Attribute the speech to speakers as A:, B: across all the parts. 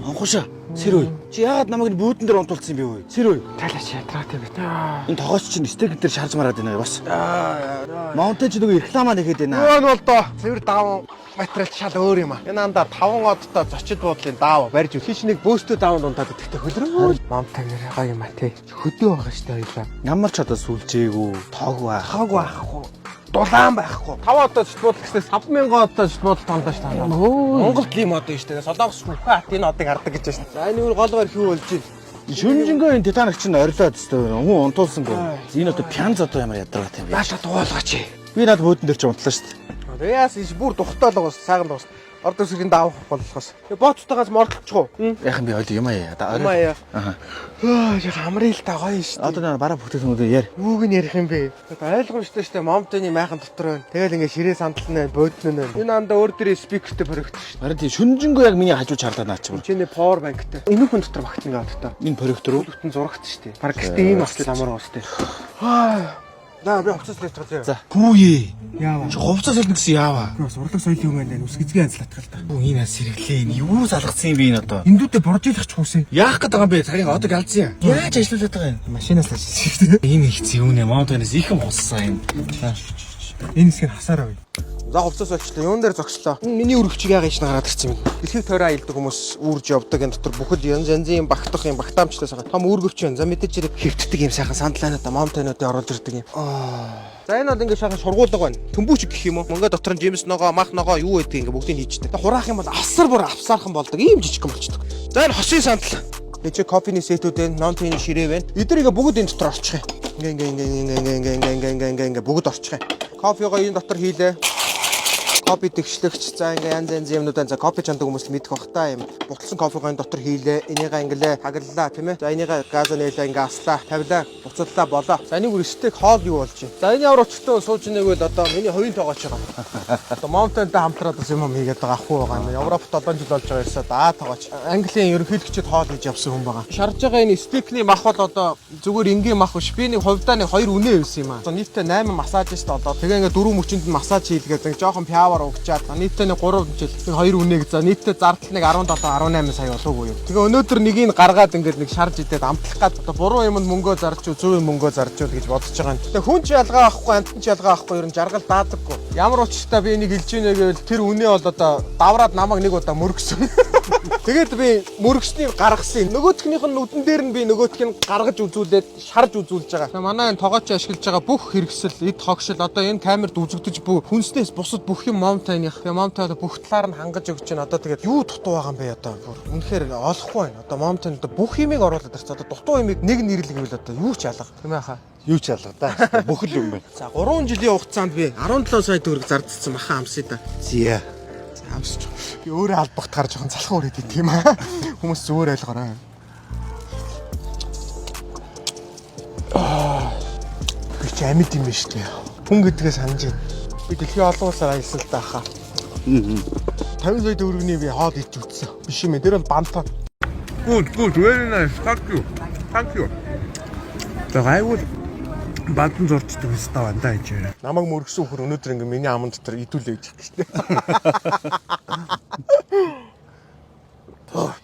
A: Анхуушаа. Сэрвэ. Чи яагаад намайг бүүдэн дээр унтуулсан юм бэ вэ? Сэрвэ.
B: Талаач ятраад юм бэ.
A: Энэ тогооч чинь стейк дээр шарж мараад байна бас. Маунтэн ч нөгөө рекламаа нэхэд байна.
B: Өө нь бол доо. Цэвэр даван материал шал өөр юм а. Энэ андаа 5 одтой зочид буудлын даав барьж өхийн нэг бөөстөө даван унтаад өгтөг хөлрөө. Маунтэн нэр гоё юм а тий. Хөдөө байгаа штэ хоёлаа.
A: Ямар ч одоо сүлжээгүй, тоог байх.
B: Хаг байхгүй. Дулаан байхгүй. 5 одоо зочид гэснээр 5000 одоо зочид буудал тондоо штэ. Монголд ийм одоо штэ. Солонгос хүүхат энэ одыг хардаг гэж байна. За энэ өөр голгоор хүү болж байна.
A: Шүнжэнгөө энэ титаник чинь орилоод өстой хүн унтуулсангүй. Энэ одоо пянз одоо ямар ядаргатай юм бэ?
B: Нааша дугаалгаач.
A: Би над бөөдөн дээр ч унтлаа шүү дээ.
B: Яас иш бүр тухтаалга бас сайхан дуус. Орд өсгөрийн даавах болохоос. Бооцтойгоос мордлохгүй.
A: Яхан би ойлоо юм аа.
B: Юм аа. Аа яг амрал та гоё шүү дээ.
A: Одоо наа бараа бүтээгдэхүүнүүдээ яар.
B: Юуг нь ярих юм бэ? Ойлгомжтой шүү дээ. Момтны майхан дотор байна. Тэгэл ингээ ширээ сандална бөөднө нэ. Энэ андаа өөр дээрээ спикертэй боригдсон шүү дээ.
A: Харин тийм шүнжэнгөө яг миний хажуу чарлаа наач юм.
B: Чиний power bankтэй. Энэ хүн дотор багтна гэдэг та.
A: Энэ проектор уу?
B: Бүтэн зурагт шүү дээ. Бараг гэхдээ ийм ослол амар уус дээ. За би хувцас лээд байгаа.
A: За. Хүүе.
B: Яава.
A: Чи хувцас хэлнэ гэсэн яава.
B: Бас урлаг соёлын хүн байна. Үсгэзгийн анзлаатгал та.
A: Энэ бас сэргэлээ. Энэ юу залгацсан юм бэ энэ одоо?
B: Эндүүдээ боржийлах ч хүсээ.
A: Яах гээд байгаа юм бэ? Цагийг одоо алдсан юм. Яаж ажиллуулад байгаа юм?
B: Машинаас л ажиллаж шүү дээ.
A: Энэ их юу нэ маунтанаас ихэн боссан юм.
B: Энэ хэсгийг хасаараа бай. За хувцас олчлоо. Юун дээр зогслоо. Миний өргөчийг яага ич нагараад ирсэн юм. Дэлхийг тойроо аялдаг хүмүүс үрж явдаг энэ дотор бүхэл янз янзын багтах юм багтаамжтай сайхан. Том өргөвч байна. За мэдээж хэрэг хэвтдэг юм сайхан сандлаанаа маунтануудыг оруулж ирдэг юм. За энэ бол ингээд сайхан шургуулга байна. Төмбүүч гэх юм уу? Мөнгө дотор нь жимс ногоо, мах ногоо юу гэдэг ингээд бүгдийг хийждэг. Хураах юм бол асар бүр авсаархан болдог. Ийм жижигхэн болчихдог. За энэ хосын сандал. Эцэг кофений сетүүд байна, нонтын ширээ байна. Эднийг бүгд энэ дотор орчих юм. Ингээ бүгд орчих юм. Кофегоо энэ дотор хийлээ. Кофе тэгшлэгч за ингээ янз янз юмнуудаа за кофе чандаг хүмүүс мэдэх бах та юм. Буталсан кофегоо энэ дотор хийлээ. Энийгээ ингэлээ хаглалаа тийм ээ. За энийгээ газа нээлээ ингээ аслаа, тавилаа, буцаллаа болоо. За энийг өрсөлтөг хоол юу болж байна? За энэ ямар өчтөө сууж нэгвэл одоо миний хоёрын тоогооч байгаа. Одоо Mountain-тай хамтраад бас юм хийгээд байгаа ахгүй байгаа юм. Европт 7 жил болж байгаа ерөөсөө даа тоогооч. Английн ерөнхийлөгчд хоол хийж явсан хүн байгаа. Шарж байгаа энэ стейкний мах бол одоо зүгээр энгийн мах биш. Би нэг хувьдаа нэг 2 үнэ өгсөн юм аа. Нийтдээ 8 массажист болоод тэгээ ингээ 4 мөчөнд нь массаж хийлгээд нэг жоохон угчаад нийтдээ нэг 3 жил 2 үнэг за нийтдээ зардал нэг 17 18 сая болоогүй юу. Тэгээ өнөөдөр нэгийг гаргаад ингээд нэг шарж идээд амтлах гад одоо буруу юмд мөнгөө зарч уу зөв юм мөнгөө зарч уу гэж бодож байгаа юм. Тэгээ хүн ч ялгаа авахгүй амтан ч ялгаа авахгүй ер нь жаргал даадаггүй. Ямар учиртай би энийг хэлж ийнэ гэвэл тэр үнэ бол одоо давраад намайг нэг удаа мөргсөн. Тэгээд би мөргснийг гаргасан. Нөгөөтхнийх нь нүдэн дээр нь би нөгөөтхийг гаргаж үзүүлээд шарж үзүүлж байгаа. Манай энэ тогооч ашиглаж байгаа бүх хэрэгсэл эд хогшил одоо энэ камерд үзэгдэж буй хүнснээс бусад бүх юм Mountain-ийнх. Mountain одоо бүх талаар нь хангаж өгч байна. Одоо тэгээд юу дутуу байгаа юм бэ одоо? Үнэхээр олохгүй байна. Одоо Mountain одоо бүх юмыг оруулаад ирсэн. Одоо дутуу юмыг нэг нэрлэгэвэл одоо юу ч ялга. Тийм ээ хаа.
A: Юу ч ялга да. Бүх л юм байна.
B: За 3 жилийн хугацаанд би 17 сая төгрөг зардсан махан амсъя да.
A: Зия.
B: Амсч. Би өөрөө албагт гарч жоохон залхуу өрөөд тийм аа. Хүмүүс зүгээр ойлгоорой. Би ч амьд юм биш үү? Хүн гэдгээ санаж байна. Би дэлхийн олон улсаар аялсан л таахаа. 50 сая төгрөгийн би хоол идэж үтсэн. Биш юм ээ. Тэр бол бантаа.
C: Good, very nice. Thank you. Тэгайвал бадан зурчдаг хэвээр байна да энэ.
B: Намайг мөргсөн хөр өнөөдөр ингээ миний аман дотор идүүлээ гэж хэлдэг шүү дээ.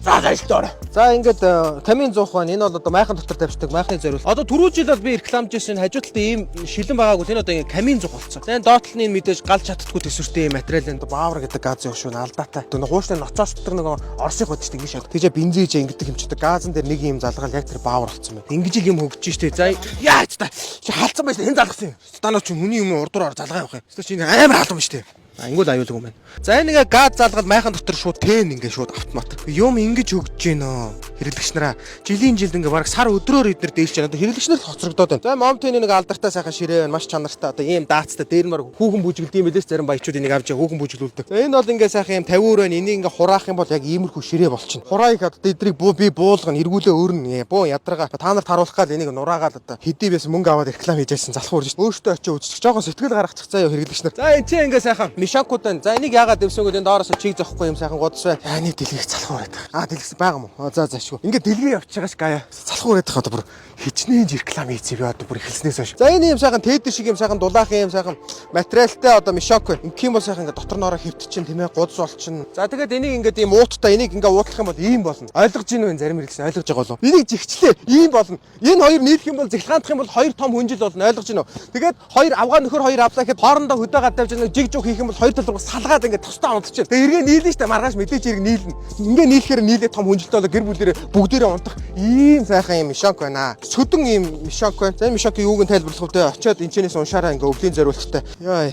B: За ажилтаа. За ингээд камин зуух байна. Энэ бол одоо майхан дотор тавьчихдаг майхны зориул. Одоо түрүү жил бол би рекламжсэн хажуу талд ийм шилэн байгаагүй. Энэ одоо ингээ камин зуух болсон. За энэ доотлол нь мэдээж галж чаддгүй төсвөртэй материал энэ баавар гэдэг газын өшөө алдаатай. Тэгээ хуушны ноцоосдаг нэг орсыг бодчихдаг юм шиг. Тэгжээ бензин хийж ингэдэг хэмчдэг. Газан дээр нэг юм залгаал яг тэр баавар болсон байна. Ингэж юм хөгжиж штэ. За яаж та чи хаалцсан байж хэн залгасан юм. Станаа чи хүний юм урдуугаар залгаа явах юм. Чи амар хаалсан байж тээ. Ангууд аюулгүй юм байна. За энэ ингээ газ залгаад майхан дотор шууд тэн ингээ шууд автомат. Юм ингэж хөгжиж гинөө. Хэрэглэгч нараа жилийн жилд ингээ баг сар өдрөөр эднэр дээлж байна. Одоо хэрэглэгч нар хоцрогдоод байна. За Mountain нэг алдартай сайхан ширээ байна. Маш чанартай. Одоо ийм даацтай дээр мөр хүүхэн бүжиглдэм билээс зарим баячууд энийг авч хүүхэн бүжиглүүлдэг. За энэ бол ингээ сайхан юм 50 байна. Энийг ингээ хураах юм бол яг иймэрхүү ширээ болчихно. Хураа их одоо эдрийг би буулгана эргүүлээ өрнө. Буу ядаргаа та нарт харуулах гал энийг нураагаал одоо хэдий байсан мөнгө аваад реклам хийжсэн залхуу урж. Өөртөө очиж үзчих. Жохон сэтгэл гаргачих заяа хэрэглэгч нар. За энэ чи ингээ сайхан шанкуудаа. За энийг яагаад дэвсэнгүүд энэ доороос чиг зохгүй юм сайхан годс бай. Яаны дэлгэх залхуу байдаг. Дэлгэсэн байгаа юм уу? За шүү. Ингээд дэлгээ явж байгаа ш гая. Салах үрээд байгаа одоо бүр хичнээн реклам хийцээ одоо бүр эхэлснээс хойш. За энэ юм сайхан тедэр шиг юм сайхан дулаахан юм сайхан материалтай одоо мишок вэ. Инх юм бол сайхан ингээд дотор ноороо хөвтчин тийм ээ гудс болчин. За тэгээд энийг ингээд ийм ууттай энийг ингээд уутлах юм бол ийм болно. Ойлгож гин үү зарим хэрэгсэн ойлгож байгаа болов. Энийг зихчлээ ийм болно. Энэ хоёр нийлэх юм бол зэглгаандах юм бол хоёр том хүнжил болно. Ойлгож гин үү. Тэгээд хоёр авгаа нөхөр хоёр авлаа гэхэд хоорондоо хөдөө гадавж нэг жиг жиг хийх юм бол хоёр тал руу салгаад ингээд тусдаа унтчихэ. Тэгээд эргээ нийлнэ штэ маргааш мэдээж эрг нийлнэ. Ингээ нийлэхээр нийлээ том хүнжилтэй болоо гэр бүлэрээ бүгдээрээ унтах ийм сайхан юм мишок байна. Сөдөн ийм мишок байна. За мишокийн юуг нь тайлбарлах вэ? Очоод энэчнээс уншаараа ингээ өвлийн зориулттай. Яа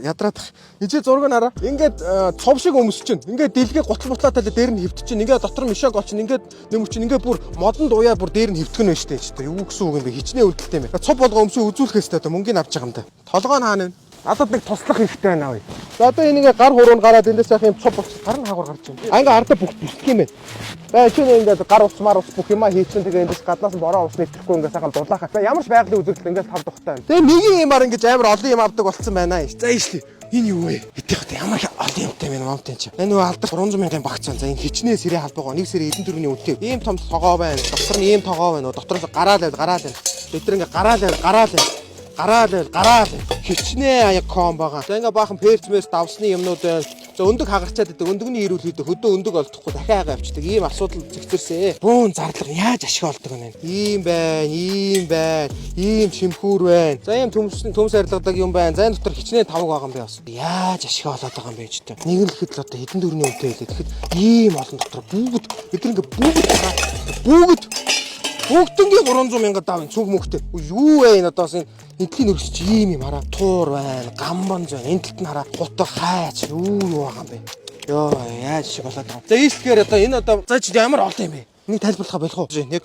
B: ядраадах. Эцээ зураг нь хараа. Ингээд цов шиг өмсөж чинь. Ингээд дэлгээ гутал бутлаатай дээр нь хөвтөж чинь. Ингээд дотор мишок олчин. Ингээд нэмүч чинь. Ингээд бүр модонд уяа бүр дээр нь хөвтгөн байна штэ. Юу гэсэн үг юм бэ? Хичнээн үлдэлтэй юм байна. Цов болгоо өмсөө үзүүлэхээс таа мөнгөний авч байгаа юм да. Толгой нь хаана вэ? Надад нэг туслах хэрэгтэй байна аа. За одоо энийг гар хуруунд гараад эндээс сайхан юм цов болчих. Гар нь хаагур гарч байна. Анга ардаа бүсдэх юм байна. За чинь ингээд гар усмаар ус бүх юма хийчихэн тэгээ эндээс гаднаас нь бороо ус нэтгэхгүй ингээд сайхан дулаахаа. За ямар ч байгалийн үзэгдэл ингээд тав тухтай. Тэгээ нэгэн юмар ингээд амар олон юм авдаг болцсон байна. За ийшли. Энэ юу вэ? Эдгээр ямар олон юмтай байна момтэн чи. Энэ нөгөө алдар 300 мянган багцсан. За энэ хичнээн сэрээ халбагаа нэг сэрээ эдэн төрөний үнэтэй. Ийм том тогоо байна. Дотор нь ийм тогоо байна. Дотроос гараал. Бид нар ингээд гараал хичнээн аяг ком байгаа. За ингээ баахан перцмэс давсны юмнууд байна. За өндөг хагарчаад идэг. Өндөгний ирүүл хийдэг. Хөдөө өндөг олдохгүй дахиагаа авчдаг. Ийм асуудал зэгцэрсэн. Бүүн зарлага яаж ашиг олдог вэ? Ийм байна. Ийм шимхүүр байна. За ийм төмс арилгадаг юм байна. За энэ дотор хичнээн тавг байгаа юм бэ бас. Яаж ашиг олоод байгаа юм бэ ч гэдэг. Нэг л ихэд л одоо хэдэн төгрөний үнэтэй хэлээ. Тэгэхэд ийм олон дотор бүгд бид ингээ бүгд бүгднгийн 300 мянга давын цуг мөхтэй. Юу вэ энэ одоос энэ энтлийн өрсөж ийм юм хараа. Туур байна, гамбанз байна. Энэ талд нь хараа. Гутга хайч юу байгаа юм бэ? Йоо яаж шиг болоод байгаа. За ийсгээр одоо энэ одоо за чи ямар олон юм бэ? Энийг тайлбарлахаа болох уу? Нэг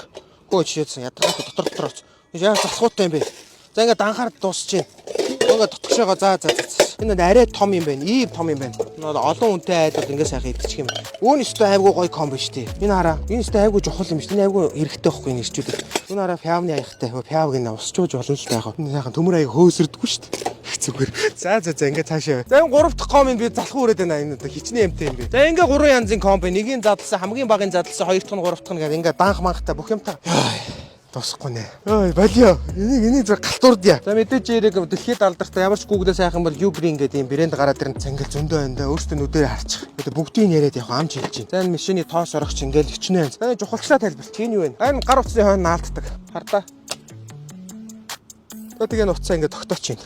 B: гооч яасан ядраа дотор. Яаж засахуутай юм бэ? За ингээд анхаар дуусч чинь. Ингээд дотгошоогоо за. Энэ арай том юм байна. Ийм том юм байна. Олон үнэтэй айдууд ингээд сайхан идчих юм. Үүн өстой айгуу гоё комбо шүү дээ. Энэ хараа. Энэ өстой айгуу чухал юм шүү. Энэ айгуу эрэхтэй байхгүй энэ ирчүүлээ. Энэ хараа фявны аяхтай. Фявгийн усчууж болно л таах. Энэ сайхан төмөр аяг хөөсөрдөггүй шүү дээ. Их зүгээр. За ингээд цаашаа. За энэ 3 дахь комбо би залах үрээд байна. Энэ одоо хичнээн эмтэй юм бэ. За ингээд 3 янзын комбо. Нэгийн задлсан, хамгийн багын задлсан, 2 дахь нь 3 дахь нь гэдэг ингээд данх мангахтай бүх юмтай. Тосхгүй нэ. Ой, болио. Энийг зөв галтуурдъя. За мэдээж яриг дэлхийд алдартай ямар ч Google-аас сайхан бол Ubrin гэдэг юм брэнд гараад ирэн цангал зөндөө байна да. Өөртөө нүдээр харчих. Одоо бүгдийг яриад явах амж хэлж байна. За энэ машины тоос орогч ингээл хичнээн. За жухалчлаа тайлбарч. Энэ юу вэ? Энэ гар утасны хойно наалтдаг. Хардаа. Тэгээ нуцаа ингээд тогтооч юм.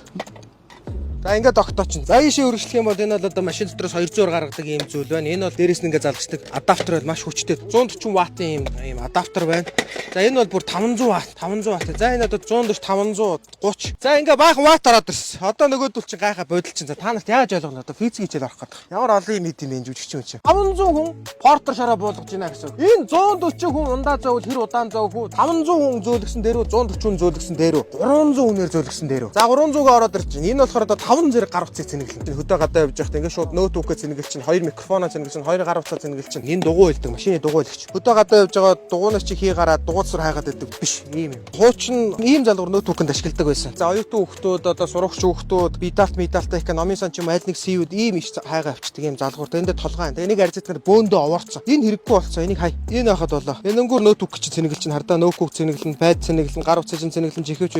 B: За ингээд тогтооч. За ийшээ үргэлжлэх юм бол энэ бол одоо машин дотроос 200 гаргадаг юм зүйл байна. Энэ бол дээрээс нь ингээд залгачдаг адаптер бол маш хүчтэй. 140 ваттын юм адаптер байна. За энэ бол бүр 500 ватт. За энэ одоо 140 530. За ингээд баахан ватт ороод ирсэн. Одоо нөгөөдөл чинь гайхаа бодол чинь. За та нарт яаж ойлгоно? Одоо физик хичээл орох гэдэг. Ямар олон юм идэм бэ жүжигч юм чи. 500 хүн портер шараа буулгаж байна гэсэн. Энэ 140 хүн ундаа зоввол хэр удаан зовв хүү? 500 хүн зөөлгсөн дээрөө 140 хүн зөөлгсөн дээрөө 300 хүнээр зөөлгсөн дээрөө. За 300-гээ ороод ирж байна. Энэ болохоор одоо 5 зэрэг гар утсыг цэнэглэн. Хөдөө гадаа явж байхдаа ингээд шууд ноутбукээ цэнэглэж чинь, 2 микрофоноо цэнэглэж чинь, 2 гар утсаа цэнэглэж чинь. Энэ дугуй хэлдэг, машины дугуй хэлэгч. Хөдөө гадаа явж байгаа дугуйнаас чи хий гараад дугуйсаар хайгаад байдаг биш. Ийм юм. Хуучин ийм залгуур ноутбукэнд ашигладаг байсан. За оюутан хүүхдүүд одоо сурагч хүүхдүүд медалтай экономи сан ч юм аль нэг сивүүд ийм иш хайгаа авчдаг ийм залгуур. Тэндээ толгой. Энийг арзитгаар бөөндөө овоорцсон. Энэ хэрэггүй болцсон. Энийг хай. Энэ байхад болоо. Энэ өнгөр ноутбук чи цэнэглэж чинь хардаа ноутбук цэнэглэн, пайд цэнэглэн, гар утсаа чинь цэнэглэн, чихвч,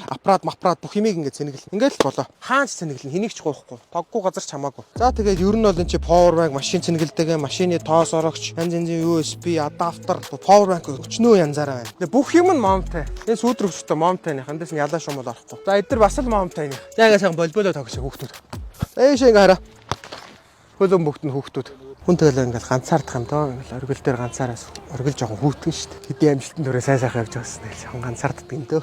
B: аппарат бүх юмыг ингээд цэнэглэн. Ингээд л болоо. Хаач цэнэглэн, хэнийг ч гоохгүй. Тоггүй газар ч хамаагүй. За тэгээд ер нь бол энэ чи power bank машин цэнэгэлдэг, машины тоос орогч, янз янзын USB, адаптер, power bank өчнөө янзаараа байна. Тэгээ бүх юм нь момтой. Энэ сүүдрөгчтэй момтой нэг. Эндээс нь ялаа шумал орохгүй. За эдгээр бас л момтой нэг. За ингээ сайхан болболоо тогсоо хүүхдүүд. Эйшээ ингээ хараа. Хөлөн бүгд нь хүүхдүүд. Хүнтэйгээ ингээл ганцаардах юм доо. Ингээл оргил дээр ганцаараас оргил жоохон хүүтгэн шүү дээ. Хэдийн амжилтанд хүрээ сайхан явж байгаас нэг жоохон ганцаарддаг юм дөө.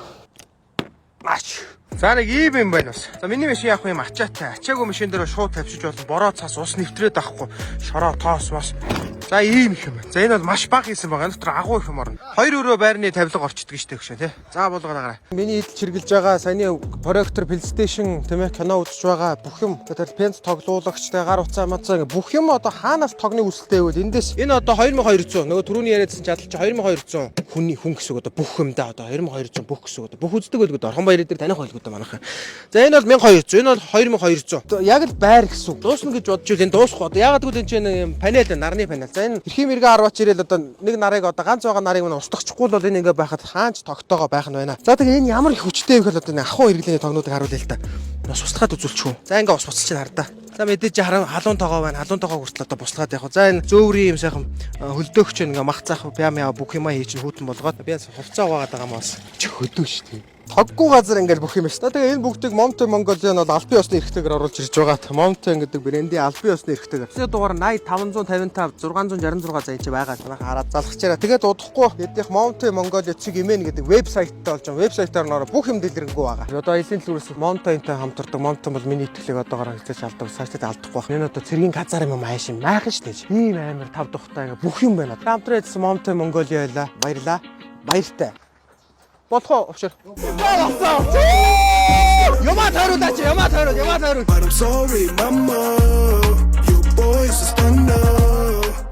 B: Маш. За нэг ийм юм байна бас. За миний машин яах вэ? Ачаатай. Ачаагүй машин дээр шууд тавьчих болно. Бороо цаас ус нэвтрээд авахгүй. Шороо тоос маш. За ийм их юм байна. За энэ бол маш бага хийсэн байгаа. Энэ дотор агуу их юм орно. 2 өрөө байрны тавилга орчдөг штэ гүшээ тий. За болгоно гараа. Миний идэл чиргэлж байгаа саяны проектор PlayStation тийм ээ кино үзэж байгаа бүх юм. Тэгэхээр пенс тоглуулагчтай гар утсаа мацаа ингээ бүх юм одоо хаанаас тогны үсэлтэй вэ? Эндээс энэ одоо 2200 нөгөө түрүүний яриадсан чадал чи 2200 хүн гэсэн одоо бүх юм да одоо 2200 бүх гэсэн одоо бүх үздэг байлгүй орхон баяр дээр таних байлгүй манайхаа. За энэ бол 1200, энэ бол 2200. Яг л байр гэсэн үг. Дуусна гэж бодож үл энэ дуусахгүй. Одоо ягаад гэвэл энэ чинь панел нарны панел. За энэ эрхийн мэрэгэн арваач ирэл одоо нэг нарыг одоо ганц байгаа нарыг мань устгахгүй бол энэ ингээ байхад хаанч тогтоогоо байх нь байна. За тэгээ энэ ямар их хүчтэй вэ гэхэл одоо нэг ахуй хэрэглээний тогнуудыг харуулъя л та. Бас устгаад үзүүлчих үү. За ингээ ус буцчих хардаа. За мэдээж халуун тоогоо байна. Халуун тоогоо хүртэл одоо буслаад явах. За энэ зөөврийн юм сайхан хөлдөөгч ингээ мах цаах пям яа бүх юмаа хий чинь хүүтэн болгоод би хувцаа угаагаад байгаа юм бас. Чи хөдөө шүү дээ. Тоггүй газар ингээл бүх юм шүү. Тэгээ энэ бүгдийг Mountain Mongolia нь бол албан ёсны эрхтэйгээр оруулж ирж байгаа. Mountain гэдэг брендийн албан ёсны эрхтэйгээр. Сая дугаар 80 555 666 за энэ чи байгаа. Хараад залхаж яриа. Тэгээд удахгүй эднийх Mountain Mongolia цэг имэн гэдэг вебсайттай болж байгаа. Вебсайтаар нөрө бүх юм дэлгэрэнгүй байгаа. Одоо элийн төлөвөөс Mountain-тай хамтардаг. Mountain бол миний итгэлийг одоогоор хэлж алдаг. Сайтад алдахгүй байна. Энэ одоо цэргийн газар юм ааш юм майхан шүү дээ. Ийм амар тав тухтай ингээ бүх юм байна. Хамтраад Mountain Mongolia байлаа. Баярлаа. Баяртай. Болох уу? Ямаа тойруулаач, ямаа тойруул.
D: But I'm sorry, mama. You boys are stand up.